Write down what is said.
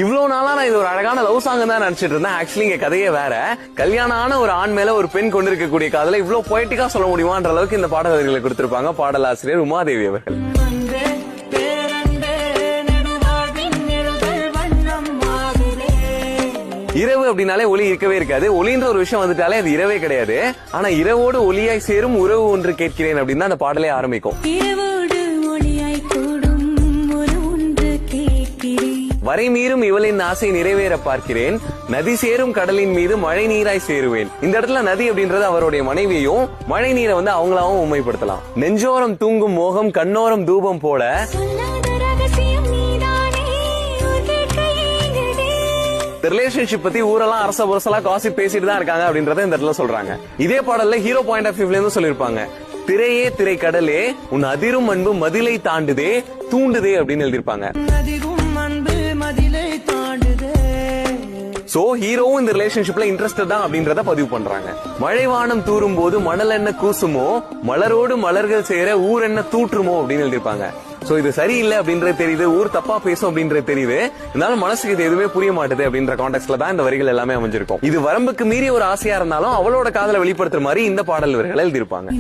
இவ்வளவு நாளா நான் இது ஒரு அழகான லவ் சாங் தான் நினைச்சிட்டு இருந்தேன். ஆக்சுவலி இங்க கதையே வேற. கல்யாணம் ஆன ஒரு ஆண் மேல ஒரு பெண் கொண்டிருக்கக்கூடிய காதலை இவ்வளவு பொயட்டிக்கா சொல்ல முடியுமான்ற அளவுக்கு இந்த பாடல்களை கொடுத்திருப்பாங்க பாடலாசிரியர் உமாதேவி அவர்கள். இரவு அப்படின்னாலே ஒளி இருக்கவே இருக்காது. ஒளின்ற ஒரு விஷயம் வந்துட்டாலே அது இரவே கிடையாது. ஆனா இரவோடு ஒளியாய் சேரும் உறவு ஒன்று கேட்கிறேன் அப்படின்னு அந்த பாடலே ஆரம்பிக்கும். வரை மீறும் இவளின் ஆசை நிறைவேற பார்க்கிறேன், நதி சேரும் கடலின் மீது மழை நீராய் சேருவேன். இந்த இடத்துல நதி அப்படின்றது அவருடைய மனைவியையும், மழை நீரை அவங்களாவும் உண்மைப்படுத்தலாம். நெஞ்சோரம் தூங்கும் மோகம் கண்ணோரம் தூபம் போல ரிலேஷன்ஷிப் பத்தி ஊரெல்லாம் அரச புரசலா காசிப் பேசிட்டு தான் இருக்காங்க அப்படின்றத இந்த இடத்துல சொல்றாங்க. இதே பாடல்ல ஹீரோ பாயிண்ட் ஆஃப் வியூல இருந்து சொல்லிருப்பாங்க. திரையே திரை கடலே உன் அதிரும் அன்பு மதிலை தாண்டுதே தூண்டுதே அப்படின்னு எழுதிருப்பாங்க. சோ ஹீரோவும் இந்த ரிலேஷன்ஷிப்ல இன்ட்ரெஸ்டட் தான் அப்படின்றத பதிவு பண்றாங்க. மழைவானம் தூரும் போது மணல் என்ன கூசுமோ, மலரோடு மலர்கள் சேர ஊர் என்ன தூற்றுமோ அப்படின்னு எழுதிருப்பாங்க. சோ இது சரியில்லை அப்படின்றது தெரியுது, ஊர் தப்பா பேசும் அப்படின்றது தெரியுது. இருந்தாலும் மனசுக்கு இது எதுவுமே புரிய மாட்டுது அப்படின்ற கான்டெக்ட்ல தான் இந்த வரிகள் எல்லாமே அமைஞ்சிருக்கும். இது வரம்புக்கு மீறிய ஒரு ஆசையா இருந்தாலும் அவளோட காதலை வெளிப்படுத்துற மாதிரி இந்த பாடல் வரிகளை எழுதியிருப்பாங்க.